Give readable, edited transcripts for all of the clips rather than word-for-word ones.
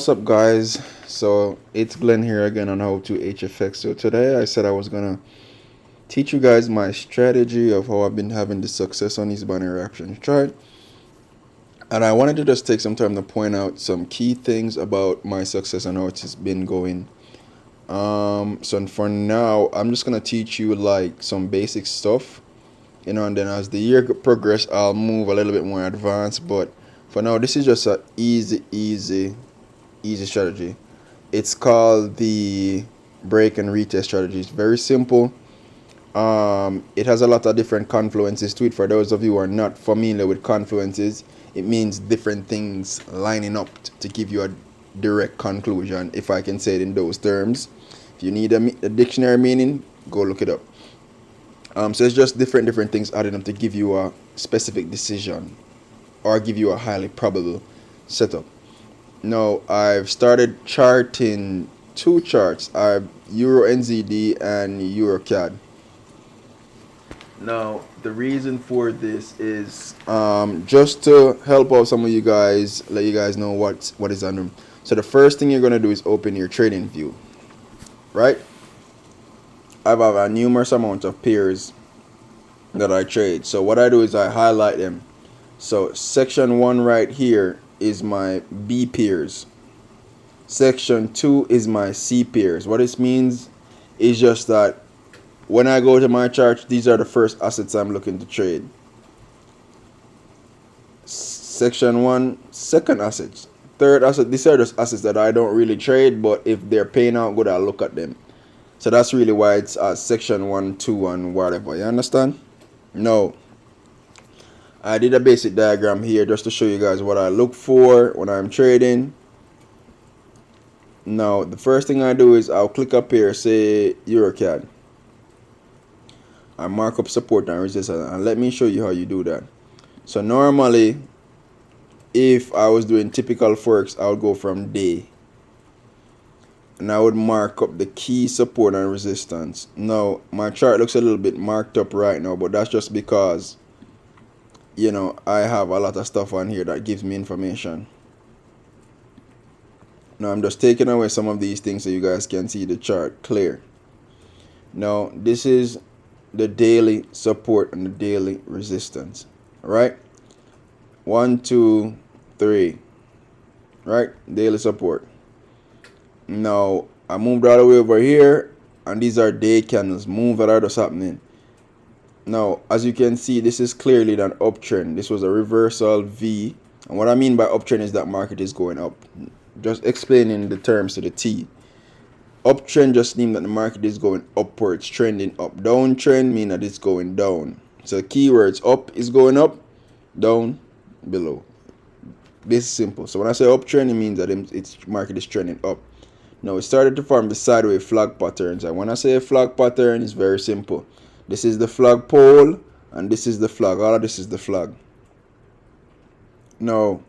What's up, guys? So it's Glenn here again on how to HFX. So today I said I was gonna teach you guys my strategy of how I've been having the success on these binary options chart, and I wanted to just take some time to point out some key things about my success and how it's been going. So for now, I'm just gonna teach you like some basic stuff, and then as the year progress, I'll move a little bit more advanced. But for now, this is just a easy strategy. It's called the break and retest strategy. It's very simple. It has a lot of different confluences to it. For those of you who are not familiar with confluences, it means different things lining up to give you a direct conclusion, if I can say it in those terms. If you need a dictionary meaning, go look it up. So it's just different things added up to give you a specific decision or give you a highly probable setup. Now, I've started charting two charts. I have Euro NZD and Euro CAD. Now, the reason for this is just to help out some of you guys, let you guys know what is under. So the first thing you're gonna do is open your trading view, right? I have a numerous amount of pairs that I trade. So what I do is I highlight them. So section 1 right here is my B pairs. Section 2 is my C pairs. What this means is just that when I go to my chart, these are the first assets I'm looking to trade. Section 1, second assets. Third asset, these are just assets that I don't really trade, but if they're paying out good, I'll look at them. So that's really why it's section 1, 2, and whatever. You understand? No. I did a basic diagram here just to show you guys what I look for when I'm trading. Now, the first thing I do is I'll click up here, say EuroCAD. I mark up support and resistance, and let me show you how you do that. So normally, if I was doing typical forex, I would go from day, and I would mark up the key support and resistance. Now, my chart looks a little bit marked up right now, but that's just because, you know, I have a lot of stuff on here that gives me information. Now I'm just taking away some of these things so you guys can see the chart clear. Now this is the daily support and the daily resistance. Right? 1, 2, 3. Right? Daily support. Now I moved all the way over here, and these are day candles. Move that are just happening. Now, as you can see, this is clearly an uptrend. This was a reversal V. And what I mean by uptrend is that market is going up. Just explaining the terms to the T. Uptrend just means that the market is going upwards, trending up. Downtrend means that it's going down. So keywords: up is going up, down below. This is simple. So when I say uptrend, it means that its market is trending up. Now it started to form the sideways flag patterns. And when I say a flag pattern, it's very simple. This is the flag pole, and this is the flag. All of this is the flag. Now,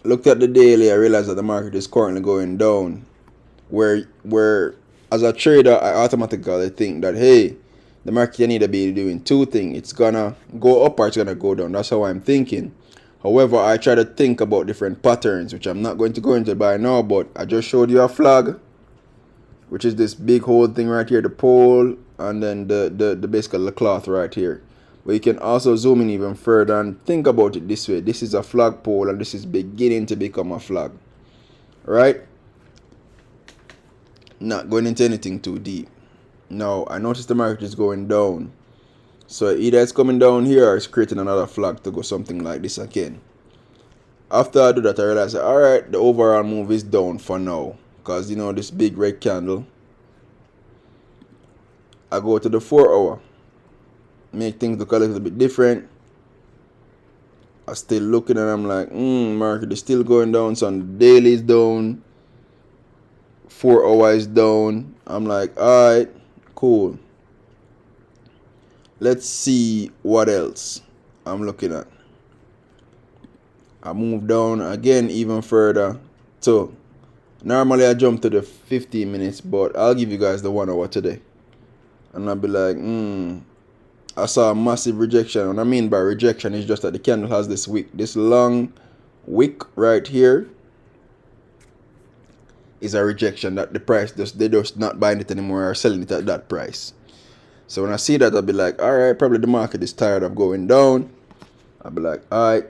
looked at the daily, I realized that the market is currently going down. Where as a trader, I automatically think that, hey, the market need to be doing two things. It's gonna go up or it's gonna go down. That's how I'm thinking. However, I try to think about different patterns, which I'm not going to go into by now, but I just showed you a flag, which is this big whole thing right here, the pole, and then the basically the cloth right here. But you can also zoom in even further and think about it this way. This is a flag pole, and this is beginning to become a flag. Right? Not going into anything too deep. Now, I noticed the market is going down. So either it's coming down here or it's creating another flag to go something like this again. After I do that, I realize, alright, the overall move is down for now. Because, you know, this big red candle. I go to the 4 hour. Make things look a little bit different. I still looking and I'm like, market is still going down. So the daily is down. 4 hour is down. I'm like, alright, cool. Let's see what else I'm looking at. I move down again even further. So normally I jump to the 15 minutes, but I'll give you guys the 1 hour today. And I'll be like, I saw a massive rejection. What I mean by rejection is just that the candle has this long wick right here is a rejection, that the price they just not buying it anymore or selling it at that price. So when I see that, I'll be like, all right, probably the market is tired of going down. I'll be like, all right.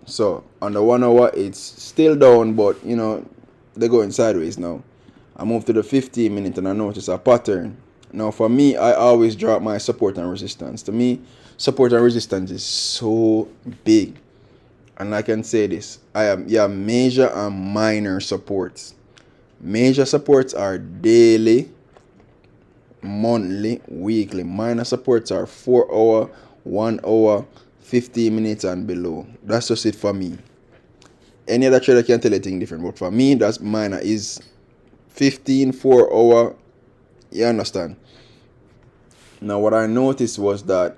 So on the 1 hour, it's still down, but you know, they're going sideways now. I move to the 15 minute and I notice a pattern. Now for me, I always drop my support and resistance. To me, support and resistance is so big. And I can say this, I have major and minor supports. Major supports are daily, monthly, weekly. Minor supports are 4 hour, 1 hour, 15 minutes and below. That's just it for me. Any other trader can tell you anything different, but for me, that's minor is 15, 4 hour. You understand? Now what I noticed was that,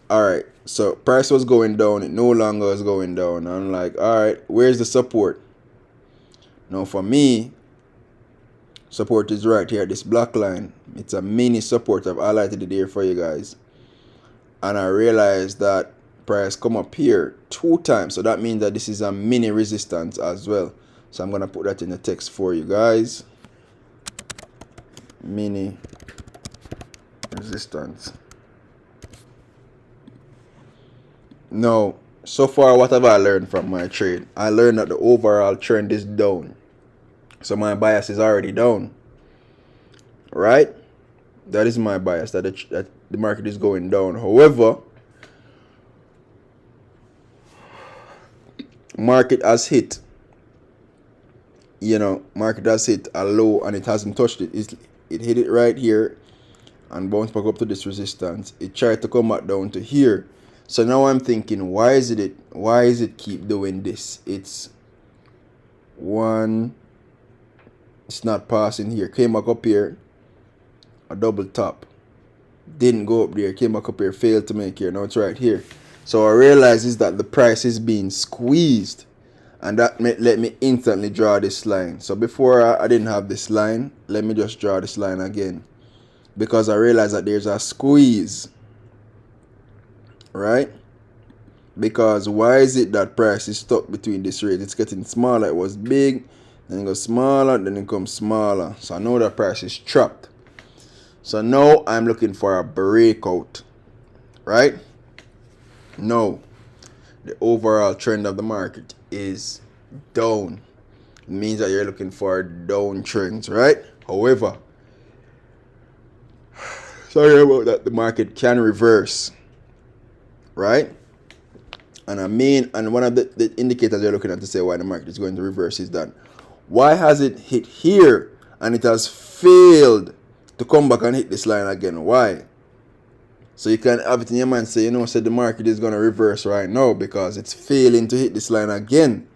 alright, so price was going down, it no longer was going down. I'm like, alright, where's the support? Now for me, support is right here, this black line. It's a mini support. I've highlighted it here for you guys. And I realized that price come up here 2 times. So that means that this is a mini resistance as well. So I'm going to put that in the text for you guys. Mini resistance. Now, so far what have I learned from my trade? I learned that the overall trend is down. So my bias is already down. Right? That is my bias, that the market is going down. However, market has hit a low and it hasn't touched it. It hit it right here and bounced back up to this resistance. It tried to come back down to here. So now I'm thinking, why is it keep doing this? It's not passing here. Came back up here, a double top, didn't go up there, came back up here, failed to make here. Now it's right here. So I realize is that the price is being squeezed, and that let me instantly draw this line. So before I didn't have this line. Let me just draw this line again, because I realize that there's a squeeze, right? Because why is it that price is stuck between this rate? It's getting smaller. It was big, then it goes smaller, then it comes smaller. So I know that price is trapped. So now I'm looking for a breakout, right? No, the overall trend of the market is down. It means that you're looking for down trends, right? However, sorry about that, the market can reverse, right? And one of the indicators you're looking at to say why the market is going to reverse is that, why has it hit here and it has failed to come back and hit this line again? Why? So you can have it in your mind, say, say the market is going to reverse right now because it's failing to hit this line again.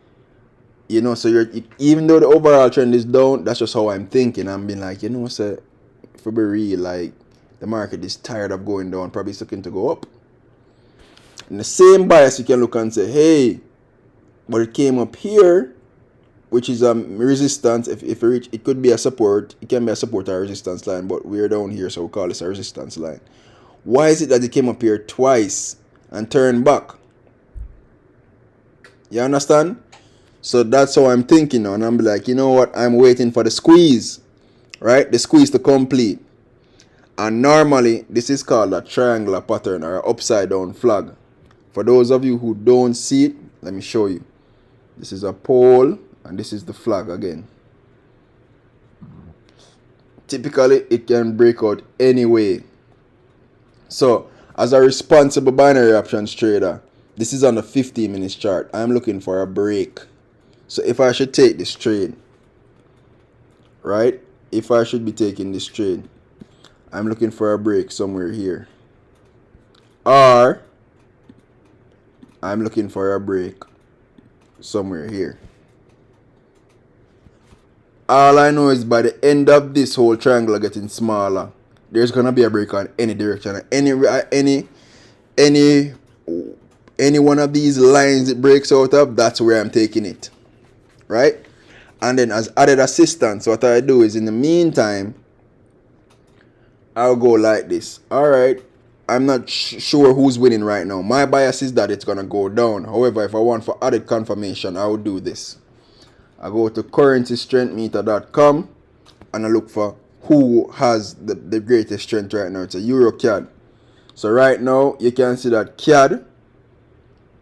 So even though the overall trend is down, that's just how I'm thinking. I'm being like, say, for be real, like, the market is tired of going down, probably it's looking to go up. In the same bias, you can look and say, hey, but it came up here, which is a resistance. If it reach, it could be a support. It can be a support or a resistance line, but we're down here, so we'll call this a resistance line. Why is it that it came up here twice and turned back? You understand? So that's how I'm thinking now. And I'm like, you know what? I'm waiting for the squeeze, right? The squeeze to complete. And normally, this is called a triangular pattern or an upside down flag. For those of you who don't see it, let me show you. This is a pole and this is the flag again. Typically, it can break out any way. So, as a responsible binary options trader, this is on the 15 minutes chart. I'm looking for a break. So, if I should take this trade, right? If I should be taking this trade, I'm looking for a break somewhere here. Or, I'm looking for a break somewhere here. All I know is by the end of this whole triangle getting smaller, there's gonna be a break on any direction. Any one of these lines it breaks out of, that's where I'm taking it, right? And then as added assistance, what I do is in the meantime, I'll go like this. All right, I'm not sure who's winning right now. My bias is that it's gonna go down. However, if I want for added confirmation, I would do this. I go to currencystrengthmeter.com and I look for who has the greatest strength right now. It's a Euro CAD. So right now you can see that CAD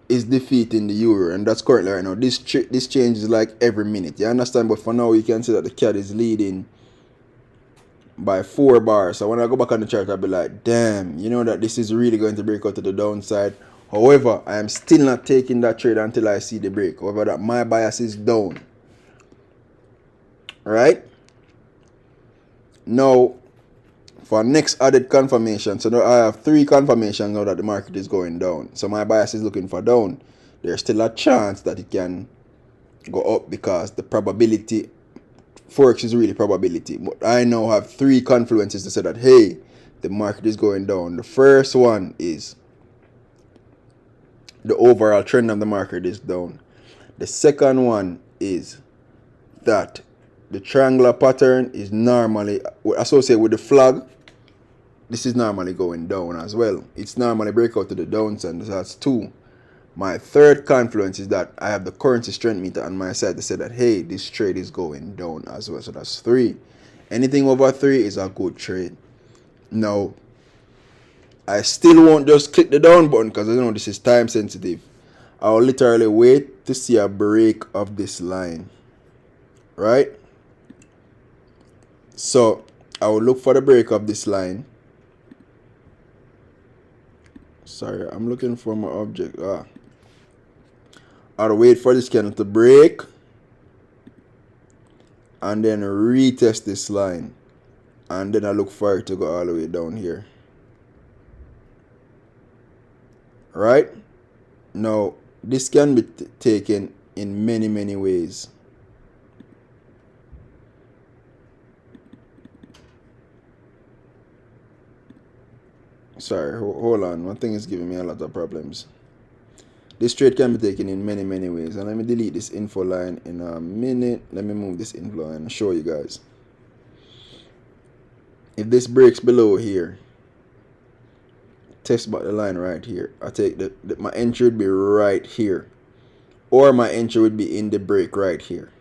is defeating the Euro, and that's currently right now. This changes like every minute. You understand? But for now you can see that the CAD is leading by 4 bars. So when I go back on the chart, I'll be like, damn, you know that this is really going to break out to the downside. However, I am still not taking that trade until I see the break. However, that my bias is down. Right? Now, for next added confirmation, so now I have 3 confirmations now that the market is going down. So my bias is looking for down. There's still a chance that it can go up because the probability, Forex is really probability. But I now have 3 confluences to say that, hey, the market is going down. The first one is the overall trend of the market is down. The second one is that the triangular pattern is normally associated with the flag. This is normally going down as well. It's normally break out to the downside. So that's 2. My third confluence is that I have the currency strength meter on my side to say that, hey, this trade is going down as well. So that's 3. Anything over 3 is a good trade. Now, I still won't just click the down button because I know this is time sensitive. I'll literally wait to see a break of this line. Right? So, I will look for the break of this line. Sorry, I'm looking for my object. I'll wait for this candle to break and then retest this line, and then I look for it to go all the way down here. Right? Now, this can be taken in many ways. Sorry, hold on. One thing is giving me a lot of problems. This trade can be taken in many ways. And let me delete this info line in a minute. Let me move this info line and show you guys. If this breaks below here, test back the line right here. I take my entry would be right here. Or my entry would be in the break right here.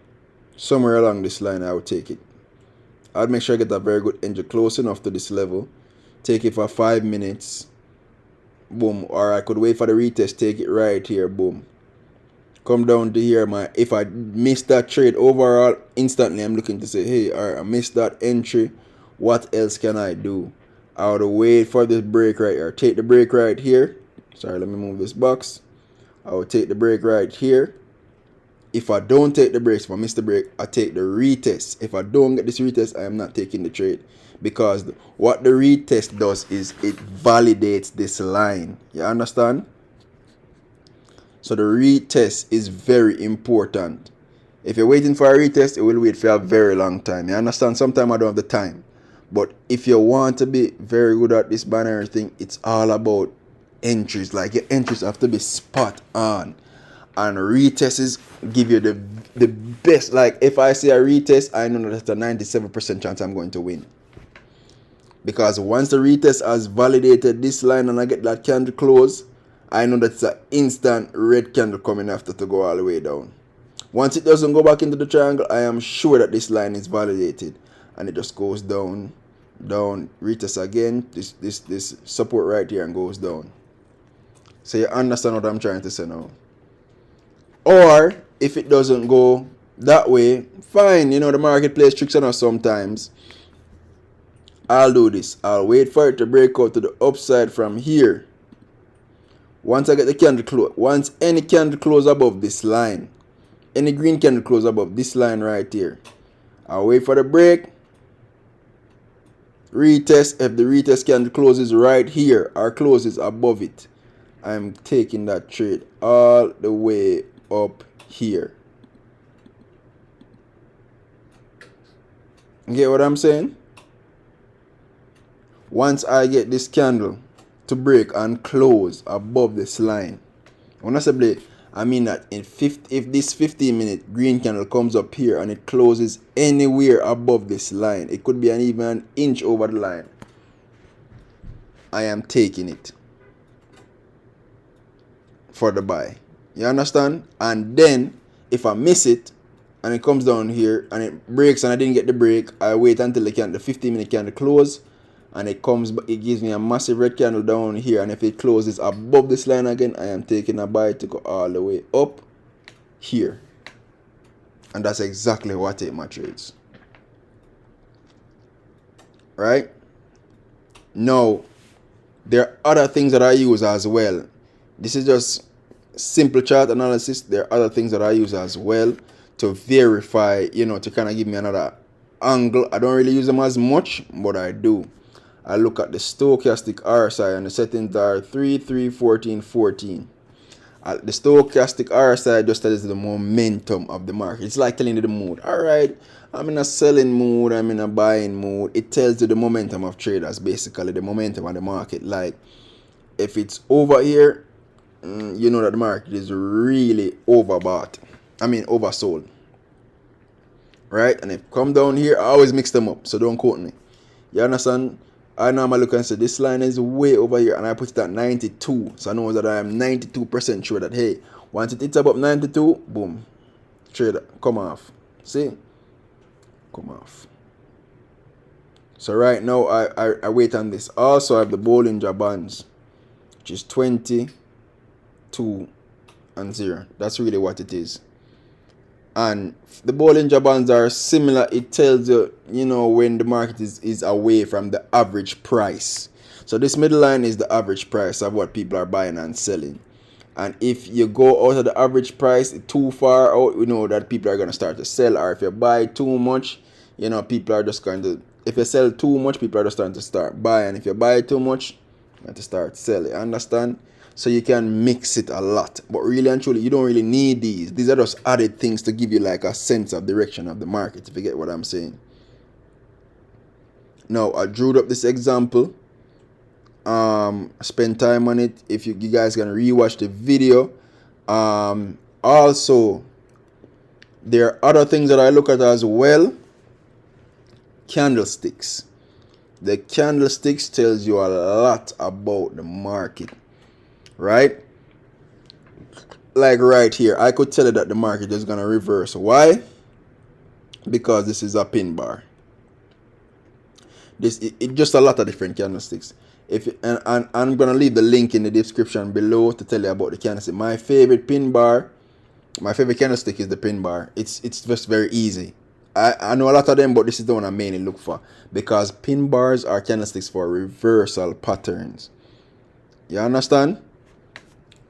Somewhere along this line I would take it. I'd make sure I get a very good entry close enough to this level. Take it for 5 minutes. Boom. Or I could wait for the retest, take it right here. Boom. Come down to here. If I miss that trade overall, instantly I'm looking to say, hey, alright, I missed that entry. What else can I do? I would wait for this break right here. Take the break right here. Sorry, let me move this box. I will take the break right here. If I don't take the breaks, if I miss the break, I take the retest. If I don't get this retest, I am not taking the trade. Because what the retest does is it validates this line. You understand? So the retest is very important. If you're waiting for a retest, it will wait for a very long time. You understand? Sometimes I don't have the time. But if you want to be very good at this binary thing, it's all about entries. Like your entries have to be spot on. And retests give you the best. Like if I see a retest, I know that there's a 97% chance I'm going to win. Because once the retest has validated this line and I get that candle close, I know that it's an instant red candle coming after to go all the way down. Once it doesn't go back into the triangle, I am sure that this line is validated. And it just goes down, retest again, this support right here and goes down. So you understand what I'm trying to say now. Or if it doesn't go that way, fine. You know, the market plays tricks on us sometimes. I'll do this. I'll wait for it to break out to the upside from here. Once I get the candle close, once any candle close above this line, any green candle close above this line right here, I'll wait for the break. Retest. If the retest candle closes right here or closes above it, I'm taking that trade all the way up here. You get what I'm saying? Once I get this candle to break and close above this line, when I say break, I mean that if this 15-minute green candle comes up here and it closes anywhere above this line, it could be even an inch over the line. I am taking it for the buy. You understand? And then if I miss it and it comes down here and it breaks and I didn't get the break, I wait until the 15-minute candle close, and it gives me a massive red candle down here, and if it closes above this line again, I am taking a buy to go all the way up here. And that's exactly what I take my trades. Right? Now, there are other things that I use as well. This is just simple chart analysis. There are other things that I use as well to verify, to kind of give me another angle. I don't really use them as much, but I do. I look at the stochastic RSI, and the settings are 3, 3, 14, 14. The stochastic RSI just tells you the momentum of the market. It's like telling you the mood. All right, I'm in a selling mood, I'm in a buying mood. It tells you the momentum of traders, basically the momentum of the market. Like if it's over here, you know that the market is really oversold. Right? And if it come down here, I always mix them up, so don't quote me. You understand? I normally look and say this line is way over here, and I put it at 92. So I know that I am 92% sure that, hey, once it hits above 92, boom, trader, come off. See? Come off. So right now, I wait on this. Also, I have the Bollinger Bands, which is 20, 2, and 0. That's really what it is. And the Bollinger Bands are similar. It tells you, when the market is away from the average price. So this middle line is the average price of what people are buying and selling. And if you go out of the average price too far out, you know that people are going to start to sell. Or if you buy too much, people are just going to, if you sell too much, people are just starting to start buying. If you buy too much, you have to start selling. Understand? So you can mix it a lot. But really and truly, you don't really need these. These are just added things to give you like a sense of direction of the market, if you get what I'm saying. Now, I drew up this example. Spend time on it. If you guys can rewatch the video. Also, there are other things that I look at as well. Candlesticks. The candlesticks tells you a lot about the market. Right? Like right here, I could tell you that the market is going to reverse. Why? Because this is a pin bar. It just a lot of different candlesticks. And I'm going to leave the link in the description below to tell you about the candlestick. My favorite candlestick is the pin bar. It's just very easy. I know a lot of them, but this is the one I mainly look for, because pin bars are candlesticks for reversal patterns. You understand?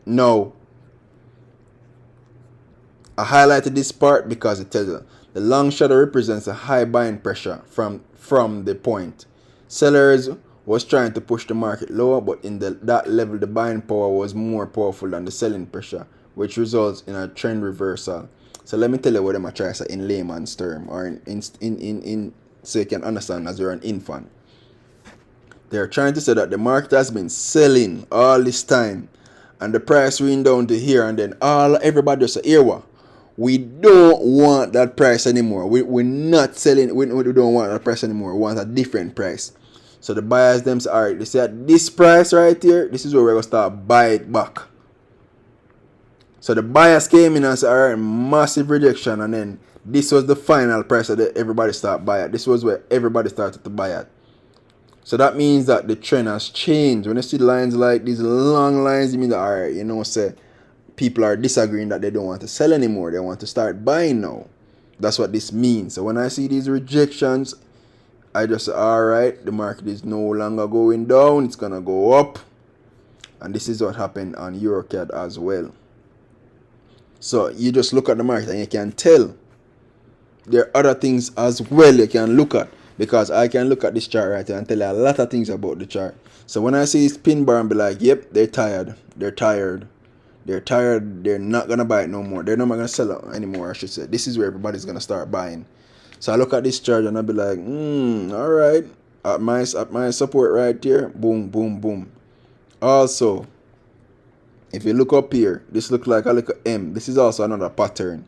Now, I highlighted this part because it tells you the long shadow represents a high buying pressure from the point. Sellers was trying to push the market lower, but in that level, the buying power was more powerful than the selling pressure, which results in a trend reversal. So let me tell you what I'm trying to say in layman's term, or in so you can understand as you're an infant. They're trying to say that the market has been selling all this time, and the price went down to here, and then everybody just say, here what? We don't want that price anymore. We're not selling. We don't want that price anymore. We want a different price. So the buyers them say, all right, they say at this price right here, this is where we're going to start buy it back. So the buyers came in and said, all right, massive rejection, and then this was the final price that everybody started buy at. This was where everybody started to buy at. So that means that the trend has changed. When you see lines like these long lines, it means that, all right, say people are disagreeing that they don't want to sell anymore. They want to start buying now. That's what this means. So when I see these rejections, I just say, all right, the market is no longer going down. It's going to go up. And this is what happened on EuroCAD as well. So you just look at the market and you can tell. There are other things as well you can look at, because I can look at this chart right here and tell you a lot of things about the chart. So when I see this pin bar and be like, yep, they're tired. They're tired. They're tired. They're not going to buy it no more. They're not going to sell it anymore, I should say. This is where everybody's going to start buying. So I look at this chart and I'll be like, all right. At my support right here, boom, boom, boom. Also, if you look up here, this looks like a little M. This is also another pattern.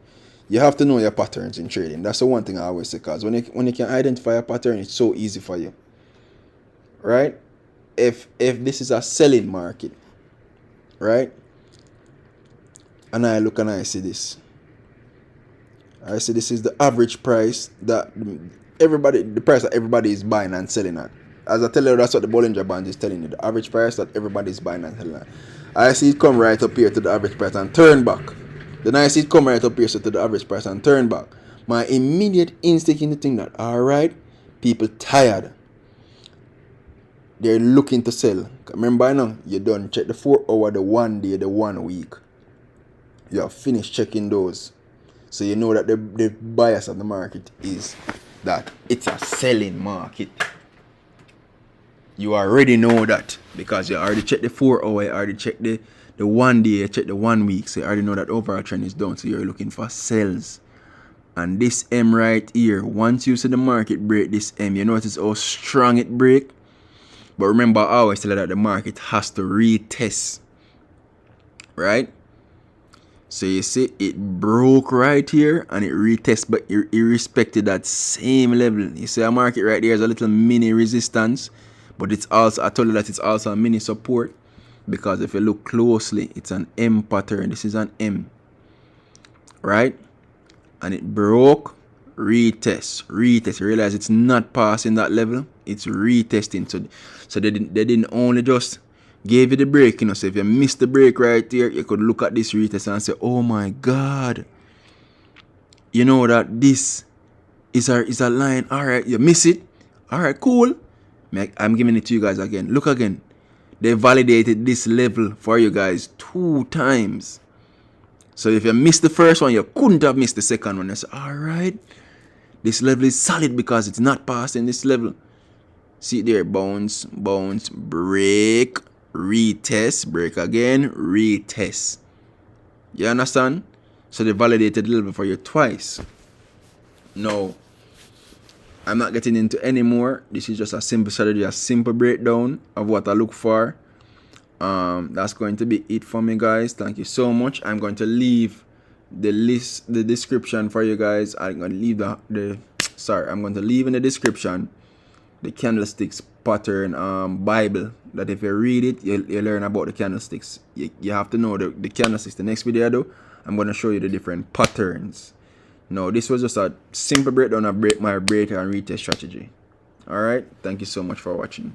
You have to know your patterns in trading. That's the one thing I always say, because when you can identify a pattern, it's so easy for you. Right? if this is a selling market, right? And I look and I see this. I see this is the average price that the price that everybody is buying and selling at. As I tell you, that's what the Bollinger Band is telling you. The average price that everybody is buying and selling at. I see it come right up here to the average price and turn back. Then I see it come right up here to the average price and turn back. My immediate instinct in the thing that, alright, people tired. They're looking to sell. Remember, I know you done check the 4 hour, the 1 day, the 1 week. You have finished checking those. So you know that the bias of the market is that it's a selling market. You already know that because you already checked the 4 hour, you already checked the 1 day, you checked the 1 week. So you already know that overall trend is down. So you're looking for sales. And this M right here, once you see the market break this M, you notice how strong it break. But remember, I always tell you that the market has to retest. Right? So you see it broke right here and it retest, but it respected that same level. You see a market right there is a little mini resistance, but it's also, I told you that it's also a mini support, because if you look closely, it's an M pattern. This is an M, right? And it broke, retest. You realize it's not passing that level, it's retesting. So they didn't only just gave you the break, So if you miss the break right here, you could look at this retest and say, oh my God, you know that this is a line. Alright, you miss it. Alright, cool. I'm giving it to you guys again. Look again. They validated this level for you guys 2 times. So if you missed the first one, you couldn't have missed the second one. I said, alright, this level is solid because it's not passing this level. See there, bounce, break, retest, break again, retest. You understand? So they validated the level for you twice. No, I'm not getting into any more. This is just a simple strategy, a simple breakdown of what I look for. That's going to be it for me, guys. Thank you so much. I'm going to leave the description for you guys. I'm going to leave I'm going to leave in the description the candlesticks pattern Bible, that if you read it, you learn about the candlesticks. You have to know the candlesticks. The next video I do, I'm going to show you the different patterns. No, this was just a simple breakdown of my break and retest strategy. Alright, thank you so much for watching.